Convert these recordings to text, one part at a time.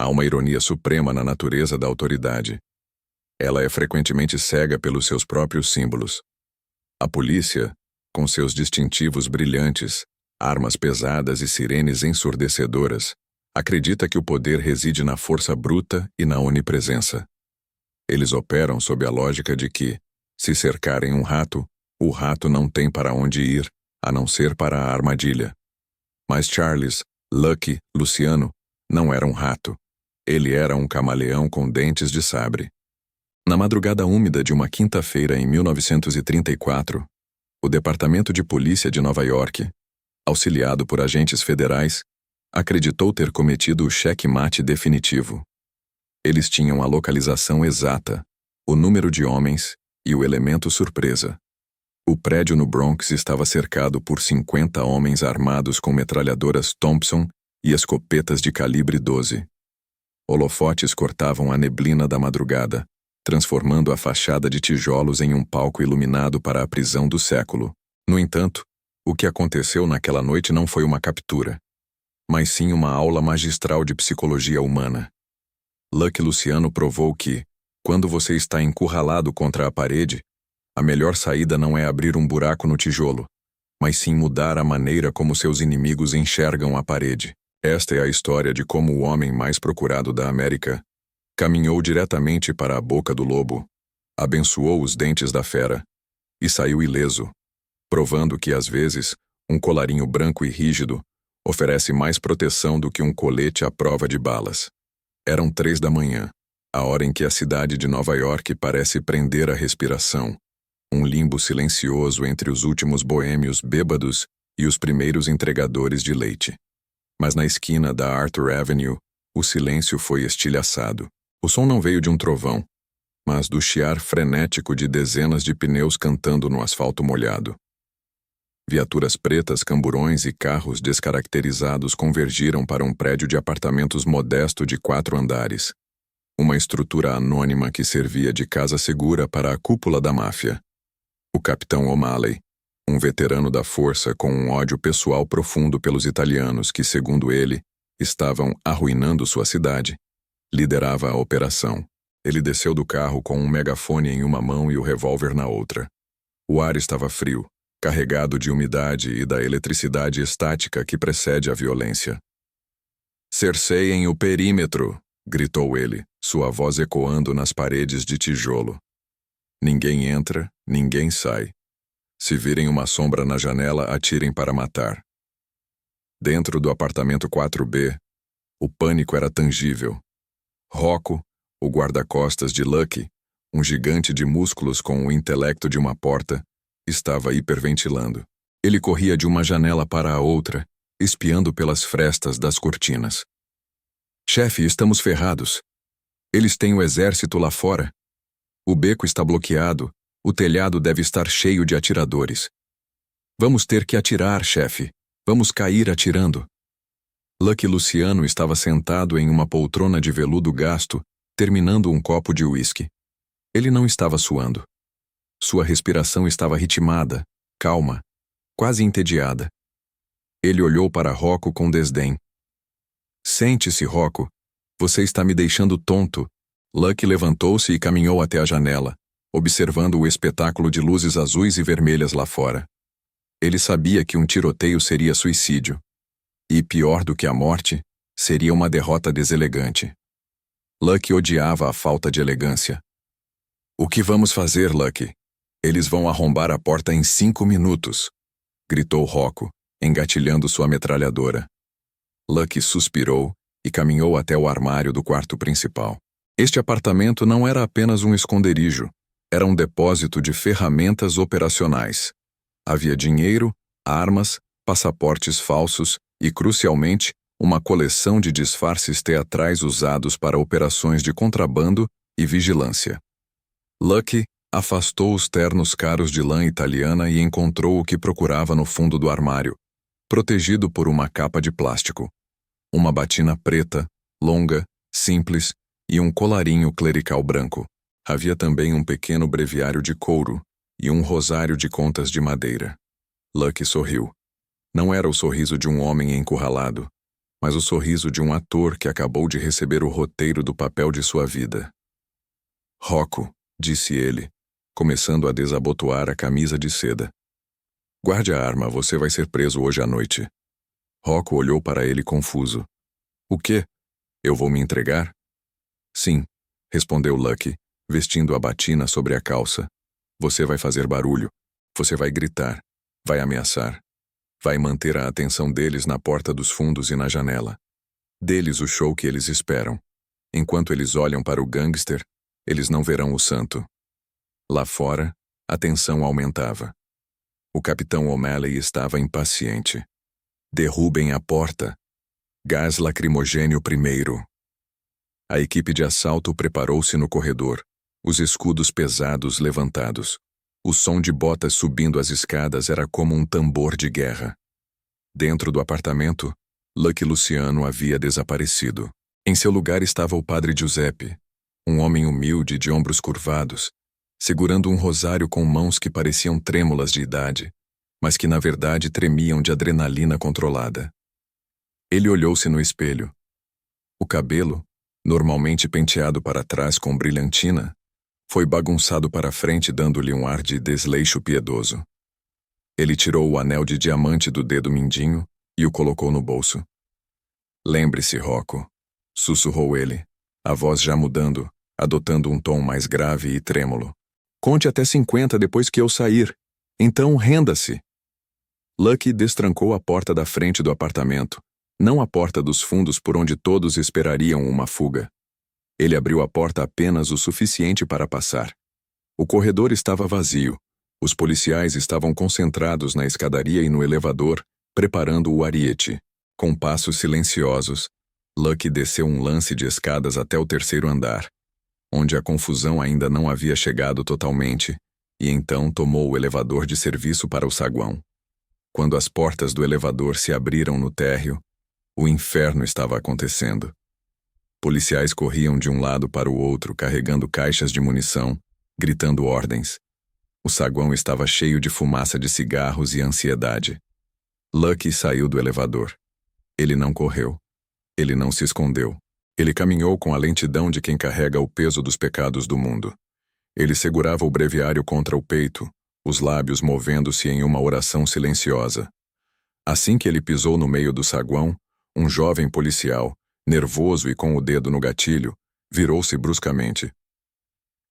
Há uma ironia suprema na natureza da autoridade. Ela é frequentemente cega pelos seus próprios símbolos. A polícia, com seus distintivos brilhantes, armas pesadas e sirenes ensurdecedoras, acredita que o poder reside na força bruta e na onipresença. Eles operam sob a lógica de que, se cercarem um rato, o rato não tem para onde ir, a não ser para a armadilha. Mas Charles, Lucky, Luciano, não era um rato. Ele era um camaleão com dentes de sabre. Na madrugada úmida de uma quinta-feira em 1934, o Departamento de Polícia de Nova York, auxiliado por agentes federais, acreditou ter cometido o cheque-mate definitivo. Eles tinham a localização exata, o número de homens e o elemento surpresa. O prédio no Bronx estava cercado por 50 homens armados com metralhadoras Thompson e escopetas de calibre 12. Holofotes cortavam a neblina da madrugada, transformando a fachada de tijolos em um palco iluminado para a prisão do século. No entanto, o que aconteceu naquela noite não foi uma captura, mas sim uma aula magistral de psicologia humana. Lucky Luciano provou que, quando você está encurralado contra a parede, a melhor saída não é abrir um buraco no tijolo, mas sim mudar a maneira como seus inimigos enxergam a parede. Esta é a história de como o homem mais procurado da América caminhou diretamente para a boca do lobo, abençoou os dentes da fera e saiu ileso, provando que, às vezes, um colarinho branco e rígido oferece mais proteção do que um colete à prova de balas. Eram 3 da manhã, a hora em que a cidade de Nova York parece prender a respiração, um limbo silencioso entre os últimos boêmios bêbados e os primeiros entregadores de leite. Mas na esquina da Arthur Avenue, o silêncio foi estilhaçado. O som não veio de um trovão, mas do chiar frenético de dezenas de pneus cantando no asfalto molhado. Viaturas pretas, camburões e carros descaracterizados convergiram para um prédio de apartamentos modesto de 4 andares, uma estrutura anônima que servia de casa segura para a cúpula da máfia. O capitão O'Malley, um veterano da força com um ódio pessoal profundo pelos italianos que, segundo ele, estavam arruinando sua cidade, liderava a operação. Ele desceu do carro com um megafone em uma mão e o revólver na outra. O ar estava frio, carregado de umidade e da eletricidade estática que precede a violência. "Cerceiem o perímetro", gritou ele, sua voz ecoando nas paredes de tijolo. "Ninguém entra, ninguém sai. Se virem uma sombra na janela, atirem para matar." Dentro do apartamento 4B, o pânico era tangível. Rocco, o guarda-costas de Lucky, um gigante de músculos com o intelecto de uma porta, estava hiperventilando. Ele corria de uma janela para a outra, espiando pelas frestas das cortinas. "Chefe, estamos ferrados. Eles têm o exército lá fora. O beco está bloqueado, o telhado deve estar cheio de atiradores. Vamos ter que atirar, chefe. Vamos cair atirando." Lucky Luciano estava sentado em uma poltrona de veludo gasto, terminando um copo de uísque. Ele não estava suando. Sua respiração estava ritmada, calma, quase entediada. Ele olhou para Rocco com desdém. "Sente-se, Rocco. Você está me deixando tonto." Lucky levantou-se e caminhou até a janela, observando o espetáculo de luzes azuis e vermelhas lá fora. Ele sabia que um tiroteio seria suicídio. E, pior do que a morte, seria uma derrota deselegante. Lucky odiava a falta de elegância. "O que vamos fazer, Lucky? Eles vão arrombar a porta em 5 minutos, gritou Rocco, engatilhando sua metralhadora. Lucky suspirou e caminhou até o armário do quarto principal. Este apartamento não era apenas um esconderijo, era um depósito de ferramentas operacionais. Havia dinheiro, armas, passaportes falsos e, crucialmente, uma coleção de disfarces teatrais usados para operações de contrabando e vigilância. Lucky afastou os ternos caros de lã italiana e encontrou o que procurava no fundo do armário, protegido por uma capa de plástico. Uma batina preta, longa, simples e um colarinho clerical branco. Havia também um pequeno breviário de couro e um rosário de contas de madeira. Lucky sorriu. Não era o sorriso de um homem encurralado. mas o sorriso de um ator que acabou de receber o roteiro do papel de sua vida. Rocco, disse ele, começando a desabotoar a camisa de seda. Guarde a arma, você vai ser preso hoje à noite. Rocco olhou para ele confuso. O quê? Eu vou me entregar? Sim, respondeu Lucky, vestindo a batina sobre a calça. Você vai fazer barulho. Você vai gritar. Vai ameaçar. Vai manter a atenção deles na porta dos fundos e na janela. Dê-lhes o show que eles esperam. Enquanto eles olham para o gangster, eles não verão o santo. Lá fora, a tensão aumentava. O capitão O'Malley estava impaciente. Derrubem a porta. Gás lacrimogênio primeiro. A equipe de assalto preparou-se no corredor, os escudos pesados levantados. O som de botas subindo as escadas era como um tambor de guerra. Dentro do apartamento, Lucky Luciano havia desaparecido. Em seu lugar estava o padre Giuseppe, um homem humilde de ombros curvados, segurando um rosário com mãos que pareciam trêmulas de idade, mas que na verdade tremiam de adrenalina controlada. Ele olhou-se no espelho. O cabelo, normalmente penteado para trás com brilhantina, foi bagunçado para frente, dando-lhe um ar de desleixo piedoso. Ele tirou o anel de diamante do dedo mindinho e o colocou no bolso. Lembre-se, Rocco, sussurrou ele, a voz já mudando, adotando um tom mais grave e trêmulo. Conte até 50 depois que eu sair. Então renda-se. Lucky destrancou a porta da frente do apartamento, não a porta dos fundos por onde todos esperariam uma fuga. Ele abriu a porta apenas o suficiente para passar. O corredor estava vazio. Os policiais estavam concentrados na escadaria e no elevador, preparando o ariete. Com passos silenciosos, Lucky desceu um lance de escadas até o terceiro andar, onde a confusão ainda não havia chegado totalmente, e então tomou o elevador de serviço para o saguão. Quando as portas do elevador se abriram no térreo, o inferno estava acontecendo. Policiais corriam de um lado para o outro, carregando caixas de munição, gritando ordens. O saguão estava cheio de fumaça de cigarros e ansiedade. Lucky saiu do elevador. Ele não correu. Ele não se escondeu. Ele caminhou com a lentidão de quem carrega o peso dos pecados do mundo. Ele segurava o breviário contra o peito, os lábios movendo-se em uma oração silenciosa. Assim que ele pisou no meio do saguão, um jovem policial, nervoso e com o dedo no gatilho, virou-se bruscamente.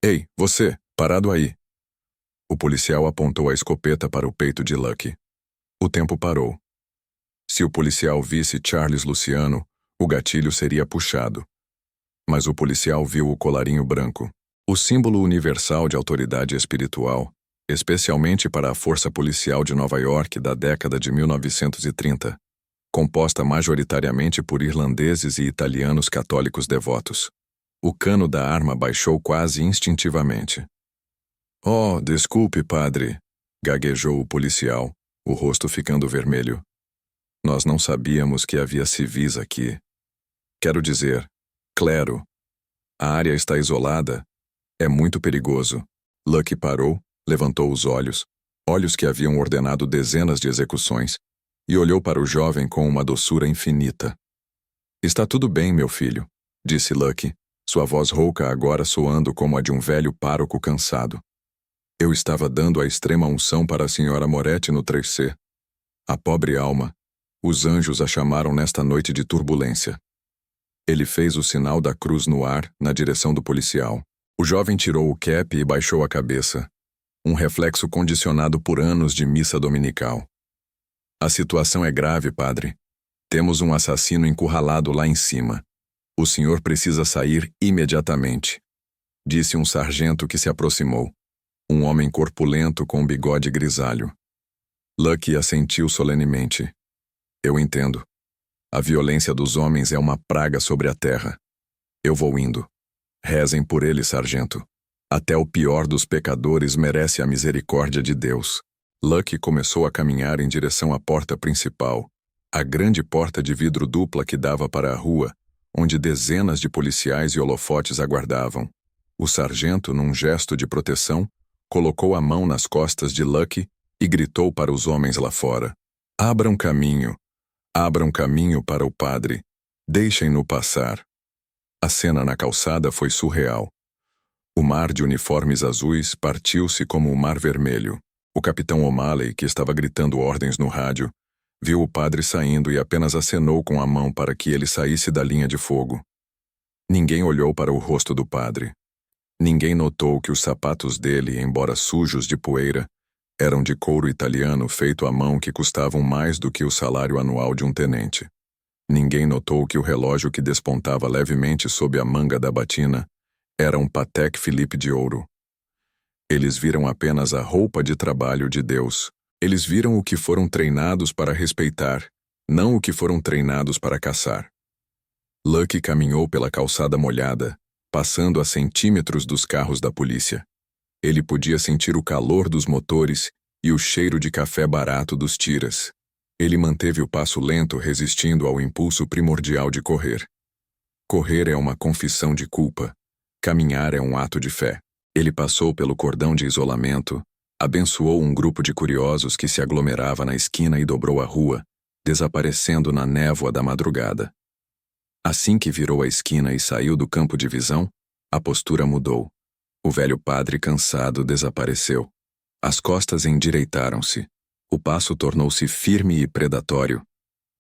Ei, você, parado aí! O policial apontou a escopeta para o peito de Lucky. O tempo parou. Se o policial visse Charles Luciano, o gatilho seria puxado. Mas o policial viu o colarinho branco, o símbolo universal de autoridade espiritual, especialmente para a força policial de Nova York da década de 1930. Composta majoritariamente por irlandeses e italianos católicos devotos. O cano da arma baixou quase instintivamente. Oh, desculpe, padre, gaguejou o policial, o rosto ficando vermelho. Nós não sabíamos que havia civis aqui. Quero dizer, clero. A área está isolada. É muito perigoso. Lucky parou, levantou os olhos que haviam ordenado dezenas de execuções, e olhou para o jovem com uma doçura infinita. Está tudo bem, meu filho, disse Lucky, sua voz rouca agora soando como a de um velho pároco cansado. Eu estava dando a extrema unção para a senhora Moretti no 3C. A pobre alma. Os anjos a chamaram nesta noite de turbulência. Ele fez o sinal da cruz no ar, na direção do policial. O jovem tirou o cap e baixou a cabeça. Um reflexo condicionado por anos de missa dominical. A situação é grave, padre. Temos um assassino encurralado lá em cima. O senhor precisa sair imediatamente, disse um sargento que se aproximou. Um homem corpulento com um bigode grisalho. Lucky assentiu solenemente. Eu entendo. A violência dos homens é uma praga sobre a terra. Eu vou indo. Rezem por ele, sargento. Até o pior dos pecadores merece a misericórdia de Deus. Lucky começou a caminhar em direção à porta principal, a grande porta de vidro dupla que dava para a rua, onde dezenas de policiais e holofotes aguardavam. O sargento, num gesto de proteção, colocou a mão nas costas de Lucky e gritou para os homens lá fora. Abram caminho. Abram caminho para o padre. Deixem-no passar. A cena na calçada foi surreal. O mar de uniformes azuis partiu-se como o mar vermelho. O capitão O'Malley, que estava gritando ordens no rádio, viu o padre saindo e apenas acenou com a mão para que ele saísse da linha de fogo. Ninguém olhou para o rosto do padre. Ninguém notou que os sapatos dele, embora sujos de poeira, eram de couro italiano feito à mão que custavam mais do que o salário anual de um tenente. Ninguém notou que o relógio que despontava levemente sob a manga da batina era um Patek Philippe de ouro. Eles viram apenas a roupa de trabalho de Deus. Eles viram o que foram treinados para respeitar, não o que foram treinados para caçar. Lucky caminhou pela calçada molhada, passando a centímetros dos carros da polícia. Ele podia sentir o calor dos motores e o cheiro de café barato dos tiras. Ele manteve o passo lento, resistindo ao impulso primordial de correr. Correr é uma confissão de culpa. Caminhar é um ato de fé. Ele passou pelo cordão de isolamento, abençoou um grupo de curiosos que se aglomerava na esquina e dobrou a rua, desaparecendo na névoa da madrugada. Assim que virou a esquina e saiu do campo de visão, a postura mudou. O velho padre cansado desapareceu. As costas endireitaram-se. O passo tornou-se firme e predatório.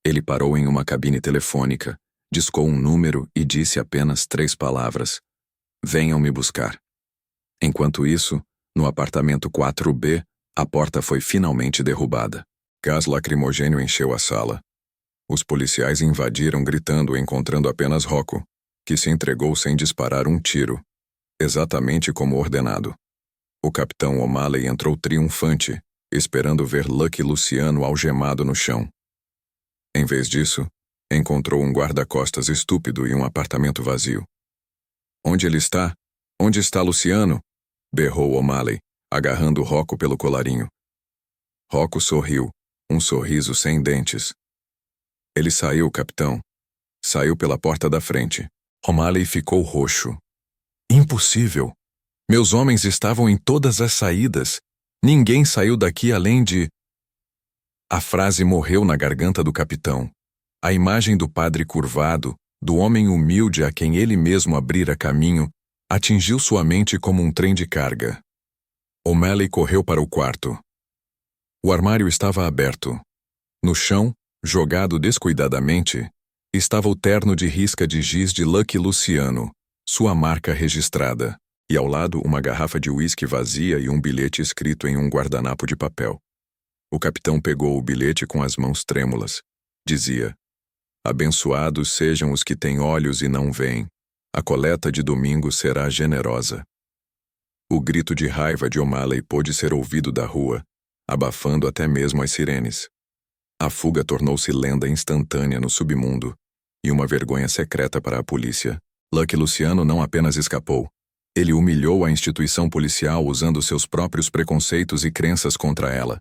Ele parou em uma cabine telefônica, discou um número e disse apenas 3 palavras. Venham me buscar. Enquanto isso, no apartamento 4B, a porta foi finalmente derrubada. Gás lacrimogênio encheu a sala. Os policiais invadiram gritando, encontrando apenas Rocco, que se entregou sem disparar um tiro, exatamente como ordenado. O capitão O'Malley entrou triunfante, esperando ver Lucky Luciano algemado no chão. Em vez disso, encontrou um guarda-costas estúpido e um apartamento vazio. Onde ele está? Onde está Luciano? Berrou O'Malley, agarrando Rocco pelo colarinho. Rocco sorriu, um sorriso sem dentes. Ele saiu, capitão. Saiu pela porta da frente. O'Malley ficou roxo. Impossível! Meus homens estavam em todas as saídas. Ninguém saiu daqui além de... A frase morreu na garganta do capitão. A imagem do padre curvado, do homem humilde a quem ele mesmo abrira caminho, atingiu sua mente como um trem de carga. O'Malley correu para o quarto. O armário estava aberto. No chão, jogado descuidadamente, estava o terno de risca de giz de Lucky Luciano, sua marca registrada, e ao lado uma garrafa de uísque vazia e um bilhete escrito em um guardanapo de papel. O capitão pegou o bilhete com as mãos trêmulas. Dizia: Abençoados sejam os que têm olhos e não veem. A coleta de domingo será generosa. O grito de raiva de O'Malley pôde ser ouvido da rua, abafando até mesmo as sirenes. A fuga tornou-se lenda instantânea no submundo e uma vergonha secreta para a polícia. Lucky Luciano não apenas escapou. Ele humilhou a instituição policial usando seus próprios preconceitos e crenças contra ela.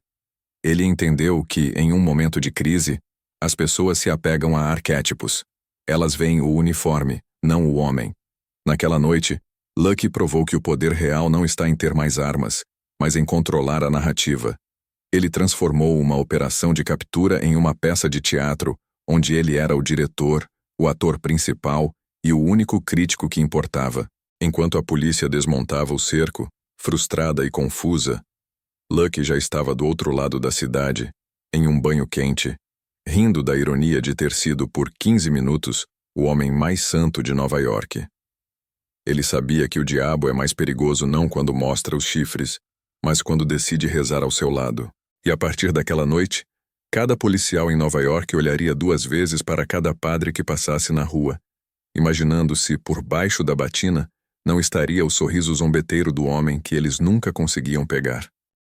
Ele entendeu que, em um momento de crise, as pessoas se apegam a arquétipos. Elas veem o uniforme, não o homem. Naquela noite, Lucky provou que o poder real não está em ter mais armas, mas em controlar a narrativa. Ele transformou uma operação de captura em uma peça de teatro, onde ele era o diretor, o ator principal e o único crítico que importava. Enquanto a polícia desmontava o cerco, frustrada e confusa, Lucky já estava do outro lado da cidade, em um banho quente, rindo da ironia de ter sido por 15 minutos o homem mais santo de Nova York. Ele sabia que o diabo é mais perigoso não quando mostra os chifres, mas quando decide rezar ao seu lado. E a partir daquela noite, cada policial em Nova York olharia 2 vezes para cada padre que passasse na rua, imaginando se, por baixo da batina, não estaria o sorriso zombeteiro do homem que eles nunca conseguiam pegar.